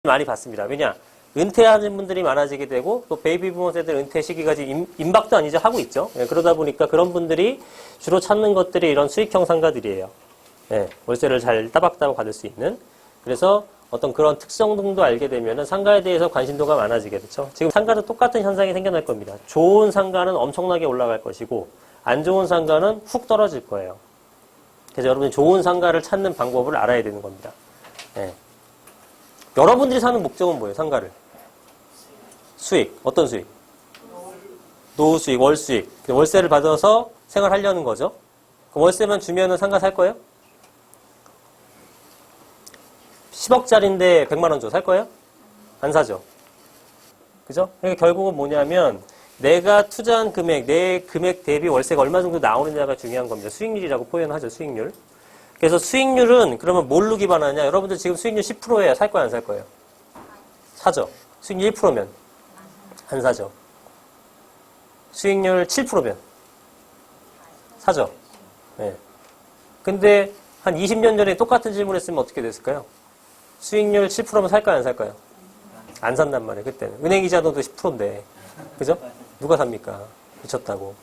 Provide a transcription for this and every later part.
많이 받습니다. 왜냐? 은퇴하는 분들이 많아지게 되고 또 베이비 부머 세대 은퇴 시기가 지금 임박도 아니죠 하고 있죠. 예, 그러다 보니까 그런 분들이 주로 찾는 것들이 이런 수익형 상가들이에요. 예, 월세를 잘 따박따박 받을 수 있는. 그래서 어떤 그런 특성 등도 알게 되면은 상가에 대해서 관심도가 많아지게 되죠. 지금 상가도 똑같은 현상이 생겨날 겁니다. 좋은 상가는 엄청나게 올라갈 것이고 안 좋은 상가는 훅 떨어질 거예요. 그래서 여러분이 좋은 상가를 찾는 방법을 알아야 되는 겁니다. 예. 여러분들이 사는 목적은 뭐예요? 상가를. 수익. 어떤 수익? 노후 수익, 월 수익. 월세를 받아서 생활하려는 거죠. 그럼 월세만 주면은 상가 살 거예요? 10억짜리인데 100만 원 줘. 살 거예요? 안 사죠. 그죠? 그러니까 결국은 뭐냐면 내가 투자한 금액, 내 금액 대비 월세가 얼마 정도 나오느냐가 중요한 겁니다. 수익률이라고 표현하죠. 수익률. 그래서 수익률은 그러면 뭘로 기반하냐? 여러분들 지금 수익률 10%예요. 살 거예요? 안 살 거예요? 사죠. 수익률 1%면 안 사죠. 수익률 7%면 사죠. 네. 근데 한 20년 전에 똑같은 질문을 했으면 어떻게 됐을까요? 수익률 7%면 살까요? 안 살까요? 안 산단 말이에요. 그때는. 은행이자도 10%인데. 그죠? 누가 삽니까? 미쳤다고.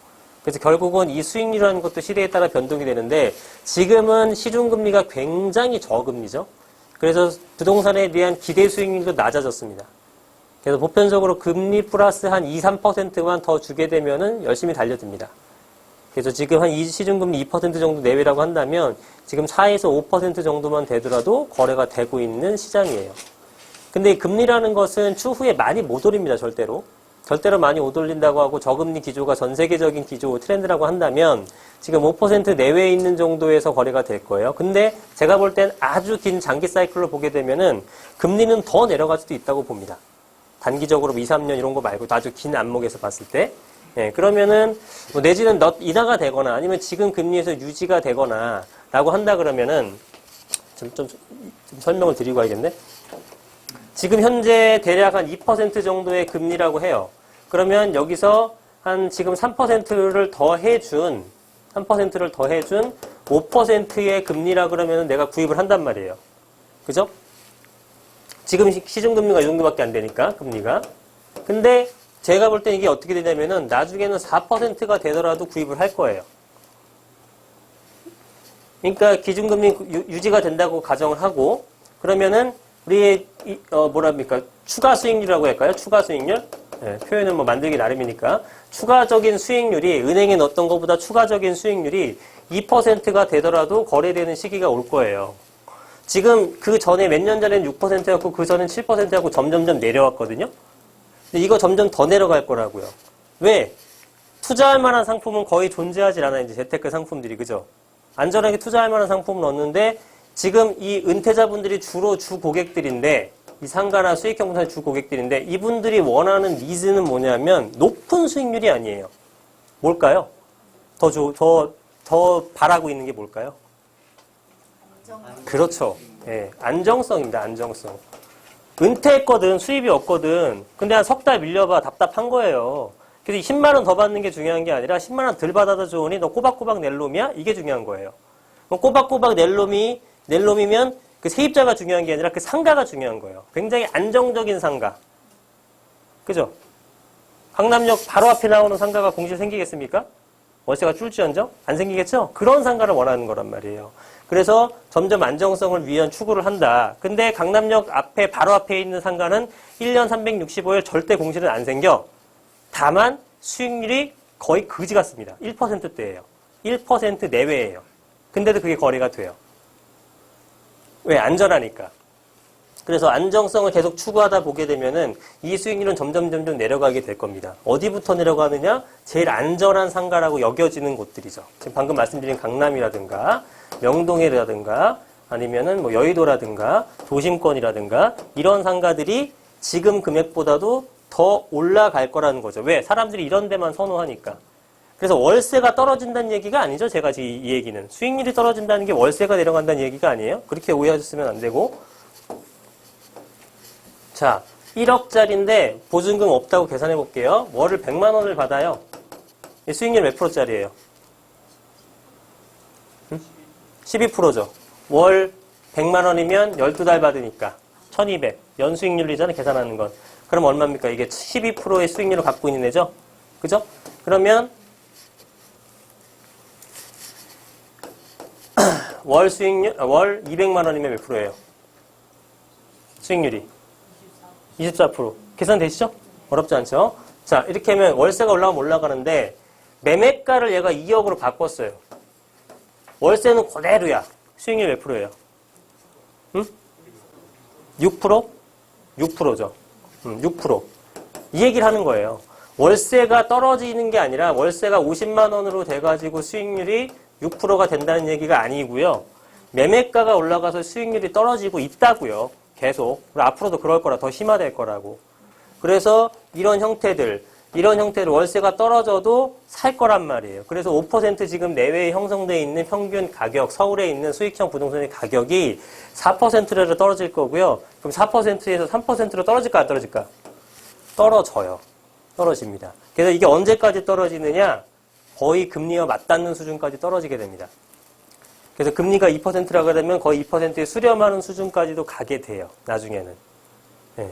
그래서 결국은 이 수익률이라는 것도 시대에 따라 변동이 되는데 지금은 시중금리가 굉장히 저금리죠. 그래서 부동산에 대한 기대 수익률도 낮아졌습니다. 그래서 보편적으로 금리 플러스 한 2, 3%만 더 주게 되면은 열심히 달려듭니다. 그래서 지금 한 시중금리 2% 정도 내외라고 한다면 지금 4에서 5% 정도만 되더라도 거래가 되고 있는 시장이에요. 근데 이 금리라는 것은 추후에 많이 못 오릅니다, 절대로. 절대로 많이 못 올린다고 하고 저금리 기조가 전 세계적인 기조 트렌드라고 한다면 지금 5% 내외에 있는 정도에서 거래가 될 거예요. 근데 제가 볼 땐 아주 긴 장기 사이클로 보게 되면은 금리는 더 내려갈 수도 있다고 봅니다. 단기적으로 2, 3년 이런 거 말고 아주 긴 안목에서 봤을 때. 예, 그러면은 뭐 내지는 인하가 되거나 아니면 지금 금리에서 유지가 되거나 라고 한다 그러면은 좀 설명을 드리고 가야겠네. 지금 현재 대략 한 2% 정도의 금리라고 해요. 그러면 여기서 한 지금 3%를 더해준 5%의 금리라 그러면 내가 구입을 한단 말이에요. 그죠? 지금 시중금리가 이 정도밖에 안 되니까, 금리가. 근데 제가 볼 때 이게 어떻게 되냐면은 나중에는 4%가 되더라도 구입을 할 거예요. 그러니까 기준금리 유지가 된다고 가정을 하고, 그러면은 우리의 추가 수익률이라고 할까요? 추가 수익률? 네, 표현은 뭐 만들기 나름이니까. 추가적인 수익률이 은행에 넣었던 것보다 추가적인 수익률이 2%가 되더라도 거래되는 시기가 올 거예요. 지금 그 전에 몇 년 전에는 6%였고 그 전엔 7%였고 점점점 내려왔거든요. 근데 이거 점점 더 내려갈 거라고요. 왜? 투자할 만한 상품은 거의 존재하지 않아요. 이제 재테크 상품들이. 그죠? 안전하게 투자할 만한 상품은 없는데 지금 이 은퇴자분들이 주로 주 고객들인데 이 상가나 수익형 부동산의 주 고객들인데 이분들이 원하는 니즈는 뭐냐면 높은 수익률이 아니에요. 뭘까요? 더 바라고 있는 게 뭘까요? 그렇죠. 예, 안정성입니다. 안정성. 은퇴했거든, 수입이 없거든. 근데 한 석 달 밀려봐. 답답한 거예요. 그래서 10만 원 더 받는 게 중요한 게 아니라 10만 원 덜 받아도 좋으니 너 꼬박꼬박 낼 놈이야? 이게 중요한 거예요. 꼬박꼬박 낼 놈이면 그 세입자가 중요한 게 아니라 그 상가가 중요한 거예요. 굉장히 안정적인 상가. 그죠? 강남역 바로 앞에 나오는 상가가 공시에 생기겠습니까? 월세가 줄지언정? 안 생기겠죠? 그런 상가를 원하는 거란 말이에요. 그래서 점점 안정성을 위한 추구를 한다. 근데 강남역 앞에 바로 앞에 있는 상가는 1년 365일 절대 공시는 안 생겨. 다만 수익률이 거의 그지 같습니다. 1%대예요. 1% 내외예요. 근데도 그게 거래가 돼요. 왜? 안전하니까. 그래서 안정성을 계속 추구하다 보게 되면은 이 수익률은 점점 내려가게 될 겁니다. 어디부터 내려가느냐? 제일 안전한 상가라고 여겨지는 곳들이죠. 지금 방금 말씀드린 강남이라든가 명동이라든가 아니면은 뭐 여의도라든가 도심권이라든가 이런 상가들이 지금 금액보다도 더 올라갈 거라는 거죠. 왜? 사람들이 이런 데만 선호하니까. 그래서 월세가 떨어진다는 얘기가 아니죠. 제가 지금 이 얘기는. 수익률이 떨어진다는 게 월세가 내려간다는 얘기가 아니에요. 그렇게 오해하셨으면 안 되고. 자, 1억짜리인데 보증금 없다고 계산해 볼게요. 월을 100만 원을 받아요. 수익률 몇 프로짜리예요? 12%죠. 월 100만 원이면 12달 받으니까 1200. 연수익률이잖아요. 계산하는 건. 그럼 얼마입니까? 이게 12%의 수익률을 갖고 있는 애죠? 그죠? 그러면 월 수익률, 월 200만 원이면 몇 프로예요? 수익률이? 24%. 계산되시죠? 어렵지 않죠? 자, 이렇게 하면 월세가 올라가면 올라가는데 매매가를 얘가 2억으로 바꿨어요. 월세는 그대로야. 수익률 몇 프로예요? 응? 6%? 6%죠. 6%. 이 얘기를 하는 거예요. 월세가 떨어지는 게 아니라 월세가 50만 원으로 돼가지고 수익률이 6%가 된다는 얘기가 아니고요. 매매가가 올라가서 수익률이 떨어지고 있다고요. 계속. 그리고 앞으로도 그럴 거라 더 심화될 거라고. 그래서 이런 형태들 월세가 떨어져도 살 거란 말이에요. 그래서 5% 지금 내외에 형성되어 있는 평균 가격, 서울에 있는 수익형 부동산의 가격이 4%로 떨어질 거고요. 그럼 4%에서 3%로 떨어질까 안 떨어질까? 떨어져요. 떨어집니다. 그래서 이게 언제까지 떨어지느냐? 거의 금리와 맞닿는 수준까지 떨어지게 됩니다. 그래서 금리가 2%라고 되면 거의 2%에 수렴하는 수준까지도 가게 돼요. 나중에는. 네.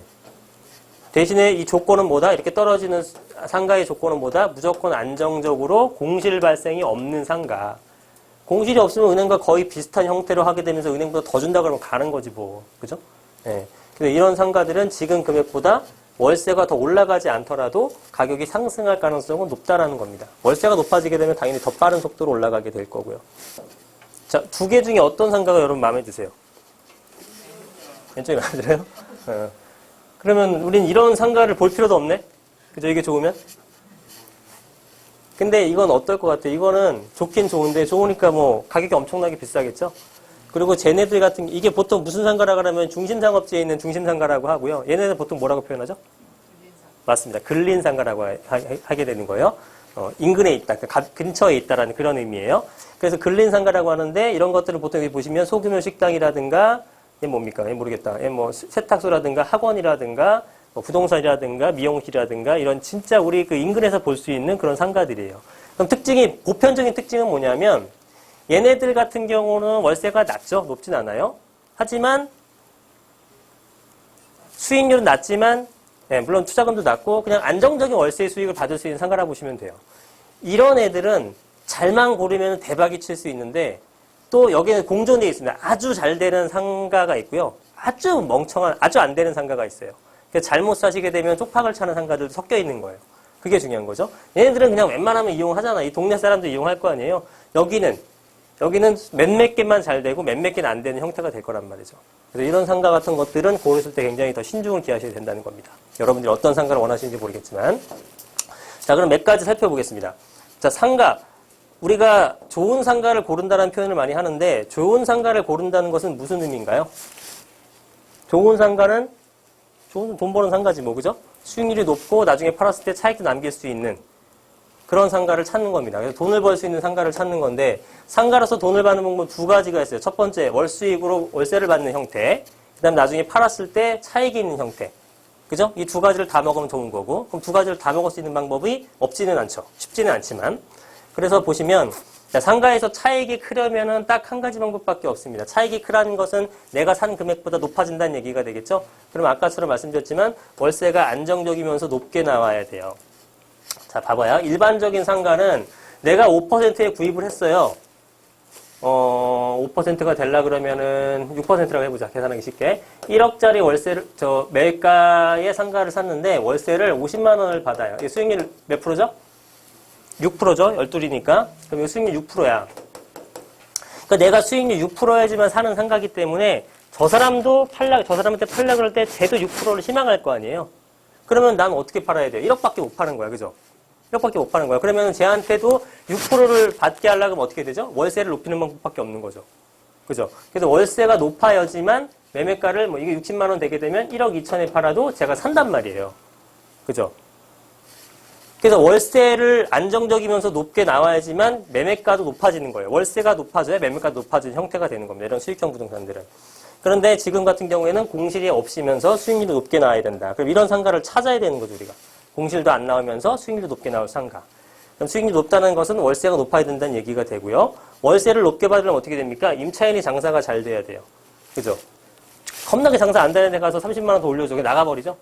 대신에 이 조건은 뭐다? 이렇게 떨어지는 상가의 조건은 뭐다? 무조건 안정적으로 공실 발생이 없는 상가. 공실이 없으면 은행과 거의 비슷한 형태로 하게 되면서 은행보다 더 준다 그러면 가는 거지 뭐. 그죠? 네. 근데 이런 상가들은 지금 금액보다 월세가 더 올라가지 않더라도 가격이 상승할 가능성은 높다라는 겁니다. 월세가 높아지게 되면 당연히 더 빠른 속도로 올라가게 될 거고요. 자, 두 개 중에 어떤 상가가 여러분 마음에 드세요? 왼쪽이 마음에 들어요? 그러면 우린 이런 상가를 볼 필요도 없네? 그죠? 이게 좋으면? 근데 이건 어떨 것 같아요? 이거는 좋긴 좋은데, 좋으니까 뭐 가격이 엄청나게 비싸겠죠? 그리고 쟤네들 같은, 이게 보통 무슨 상가라고 하면 중심상업지에 있는 중심상가라고 하고요. 얘네는 보통 뭐라고 표현하죠? 맞습니다. 근린상가라고 하게 되는 거예요. 인근에 있다, 근처에 있다라는 그런 의미예요. 그래서 근린상가라고 하는데, 이런 것들을 보통 여기 보시면 소규모 식당이라든가, 얘 뭡니까? 얘 모르겠다. 얘 뭐 세탁소라든가 학원이라든가 뭐 부동산이라든가 미용실이라든가 이런 진짜 우리 그 인근에서 볼 수 있는 그런 상가들이에요. 그럼 보편적인 특징은 뭐냐면 얘네들 같은 경우는 월세가 낮죠. 높진 않아요. 하지만 수익률은 낮지만 물론 투자금도 낮고 그냥 안정적인 월세 수익을 받을 수 있는 상가라고 보시면 돼요. 이런 애들은 잘만 고르면 대박이 칠 수 있는데 또 여기는 공존되어 있습니다. 아주 잘 되는 상가가 있고요. 아주 멍청한, 아주 안 되는 상가가 있어요. 그래서 잘못 사시게 되면 쪽박을 차는 상가들도 섞여 있는 거예요. 그게 중요한 거죠. 얘네들은 그냥 웬만하면 이용하잖아. 이 동네 사람도 이용할 거 아니에요. 여기는 몇몇 개만 잘 되고 몇몇 개는 안 되는 형태가 될 거란 말이죠. 그래서 이런 상가 같은 것들은 고르실 때 굉장히 더 신중을 기하셔야 된다는 겁니다. 여러분들이 어떤 상가를 원하시는지 모르겠지만. 자, 그럼 몇 가지 살펴보겠습니다. 자, 상가. 우리가 좋은 상가를 고른다는 표현을 많이 하는데 좋은 상가를 고른다는 것은 무슨 의미인가요? 좋은 상가는 좋은 돈 버는 상가지 뭐 그죠? 수익률이 높고 나중에 팔았을 때 차익도 남길 수 있는 그런 상가를 찾는 겁니다. 그래서 돈을 벌 수 있는 상가를 찾는 건데 상가로서 돈을 받는 방법은 두 가지가 있어요. 첫 번째 월수익으로 월세를 받는 형태, 그 다음에 나중에 팔았을 때 차익이 있는 형태. 그죠? 이 두 가지를 다 먹으면 좋은 거고 그럼 두 가지를 다 먹을 수 있는 방법이 없지는 않죠. 쉽지는 않지만 그래서 보시면 상가에서 차익이 크려면은 딱 한 가지 방법밖에 없습니다. 차익이 크라는 것은 내가 산 금액보다 높아진다는 얘기가 되겠죠? 그럼 아까처럼 말씀드렸지만 월세가 안정적이면서 높게 나와야 돼요. 자, 봐봐요. 일반적인 상가는 내가 5%에 구입을 했어요. 5%가 되려 그러면은 6%라고 해보자. 계산하기 쉽게. 1억짜리 월세를, 매가의 상가를 샀는데 월세를 50만 원을 받아요. 이 수익률 몇 프로죠? 6%죠? 12이니까. 그럼 이 수익률 6%야. 그러니까 내가 수익률 6%야지만 사는 상가기 때문에 저 사람한테 팔라 그럴 때 쟤도 6%를 희망할 거 아니에요? 그러면 난 어떻게 팔아야 돼요? 1억밖에 못 파는 거야. 그죠? 1억밖에 못 파는 거야. 그러면 쟤한테도 6%를 받게 하려면 어떻게 되죠? 월세를 높이는 방법밖에 없는 거죠. 그죠? 그래서 월세가 높아야지만 매매가를 뭐 이게 60만 원 되게 되면 1억 2천에 팔아도 제가 산단 말이에요. 그죠? 그래서 월세를 안정적이면서 높게 나와야지만 매매가도 높아지는 거예요. 월세가 높아져야 매매가도 높아지는 형태가 되는 겁니다. 이런 수익형 부동산들은. 그런데 지금 같은 경우에는 공실이 없으면서 수익률이 높게 나와야 된다. 그럼 이런 상가를 찾아야 되는 거죠, 우리가. 공실도 안 나오면서 수익률이 높게 나올 상가. 그럼 수익률이 높다는 것은 월세가 높아야 된다는 얘기가 되고요. 월세를 높게 받으려면 어떻게 됩니까? 임차인이 장사가 잘 돼야 돼요. 그죠? 겁나게 장사 안 되는 데 가서 30만 원 더 올려줘. 나가버리죠.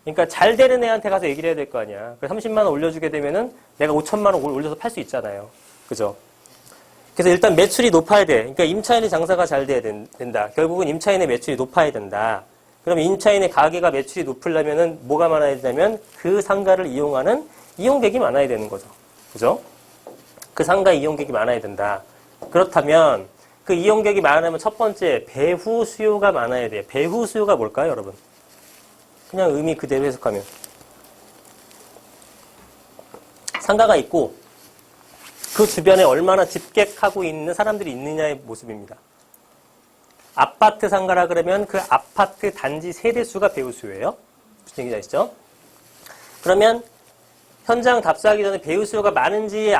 그러니까 잘 되는 애한테 가서 얘기를 해야 될 거 아니야. 그래서 30만 원 올려주게 되면은 내가 5천만 원 올려서 팔 수 있잖아요. 그죠? 그래서 일단 매출이 높아야 돼. 그러니까 임차인의 장사가 잘 돼야 된다. 결국은 임차인의 매출이 높아야 된다. 그럼 임차인의 가게가 매출이 높으려면은 뭐가 많아야 되냐면 그 상가를 이용하는 이용객이 많아야 되는 거죠. 그죠? 그 상가 이용객이 많아야 된다. 그렇다면 그 이용객이 많으면 첫 번째 배후 수요가 많아야 돼요. 배후 수요가 뭘까요, 여러분? 그냥 의미 그대로 해석하면 상가가 있고 그 주변에 얼마나 집객하고 있는 사람들이 있느냐의 모습입니다. 아파트 상가라 그러면 그 아파트 단지 세대수가 배후 수요예요. 무슨 얘기인지 아시죠? 그러면 현장 답사하기 전에 배후 수요가 많은지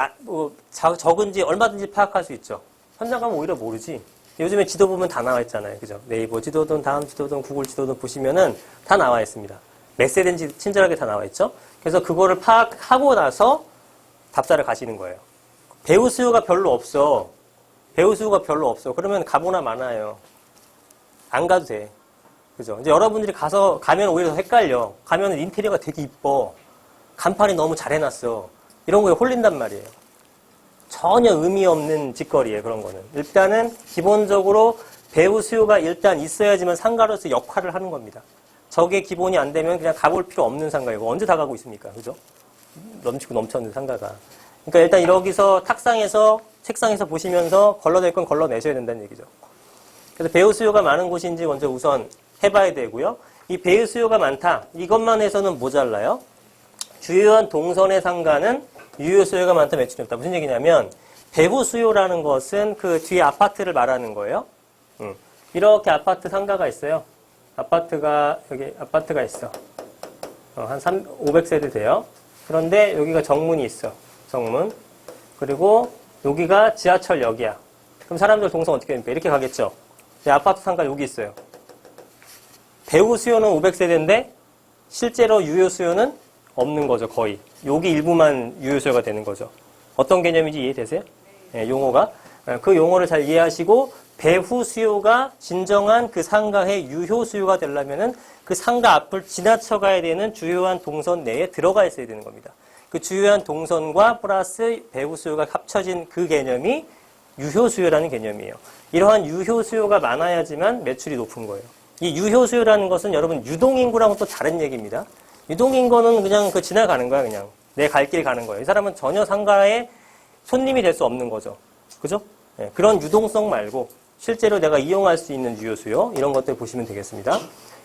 적은지 얼마든지 파악할 수 있죠. 현장 가면 오히려 모르지. 요즘에 지도 보면 다 나와 있잖아요. 그죠? 네이버 지도든 다음 지도든 구글 지도든 보시면은 다 나와 있습니다. 몇 세대인지 친절하게 다 나와 있죠. 그래서 그거를 파악하고 나서 답사를 가시는 거예요. 배후 수요가 별로 없어. 배후 수요가 별로 없어. 그러면 가보나 마나요. 안 가도 돼. 그죠? 이제 여러분들이 가면 오히려 더 헷갈려. 가면은 인테리어가 되게 이뻐. 간판이 너무 잘 해놨어. 이런 거에 홀린단 말이에요. 전혀 의미 없는 짓거리예요, 그런 거는. 일단은 기본적으로 배후 수요가 일단 있어야지만 상가로서 역할을 하는 겁니다. 저게 기본이 안 되면 그냥 가볼 필요 없는 상가이고 언제 다 가고 있습니까? 그죠? 넘치고 넘쳤는 상가가. 그러니까 일단 여기서 탁상에서 책상에서 보시면서 걸러낼 건 걸러내셔야 된다는 얘기죠. 그래서 배후 수요가 많은 곳인지 먼저 우선 해봐야 되고요. 이 배후 수요가 많다. 이것만 해서는 모자라요. 주요한 동선의 상가는 유효 수요가 많다, 매출이 없다. 무슨 얘기냐면 배후 수요라는 것은 그 뒤에 아파트를 말하는 거예요. 이렇게 아파트 상가가 있어요. 여기 아파트가 있어. 한 500세대 돼요. 그런데 여기가 정문이 있어. 정문. 그리고 여기가 지하철역이야. 그럼 사람들 동선 어떻게 됩니까? 이렇게 가겠죠. 아파트 상가 여기 있어요. 배후 수요는 500세대인데 실제로 유효 수요는 없는 거죠, 거의. 여기 일부만 유효 수요가 되는 거죠. 어떤 개념인지 이해되세요? 네, 용어가. 그 용어를 잘 이해하시고 배후 수요가 진정한 그 상가의 유효 수요가 되려면은 그 상가 앞을 지나쳐 가야 되는 주요한 동선 내에 들어가 있어야 되는 겁니다. 그 주요한 동선과 플러스 배후 수요가 합쳐진 그 개념이 유효 수요라는 개념이에요. 이러한 유효 수요가 많아야지만 매출이 높은 거예요. 이 유효 수요라는 것은 여러분 유동인구랑은 또 다른 얘기입니다. 유동인구는 그냥 지나가는 거야, 그냥. 내 갈 길 가는 거예요. 이 사람은 전혀 상가에 손님이 될 수 없는 거죠. 그죠? 네, 그런 유동성 말고 실제로 내가 이용할 수 있는 유효 수요 이런 것들 보시면 되겠습니다.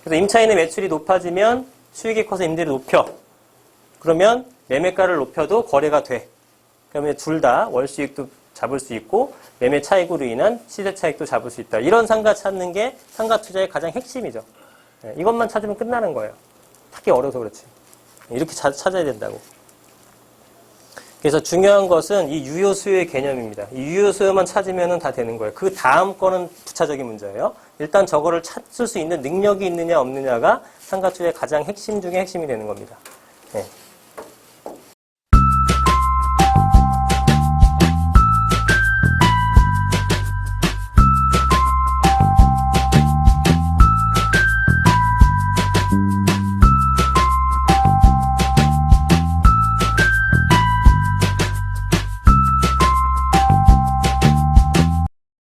그래서 임차인의 매출이 높아지면 수익이 커서 임대를 높여. 그러면 매매가를 높여도 거래가 돼. 그러면 둘 다 월수익도 잡을 수 있고 매매 차익으로 인한 시세 차익도 잡을 수 있다. 이런 상가 찾는 게 상가 투자의 가장 핵심이죠. 네, 이것만 찾으면 끝나는 거예요. 찾기 어려워서 그렇지. 이렇게 찾아야 된다고. 그래서 중요한 것은 이 유효 수요의 개념입니다. 이 유효 수요만 찾으면 다 되는 거예요. 그 다음 거는 부차적인 문제예요. 일단 저거를 찾을 수 있는 능력이 있느냐 없느냐가 상가 투자의 가장 핵심 중에 핵심이 되는 겁니다. 네.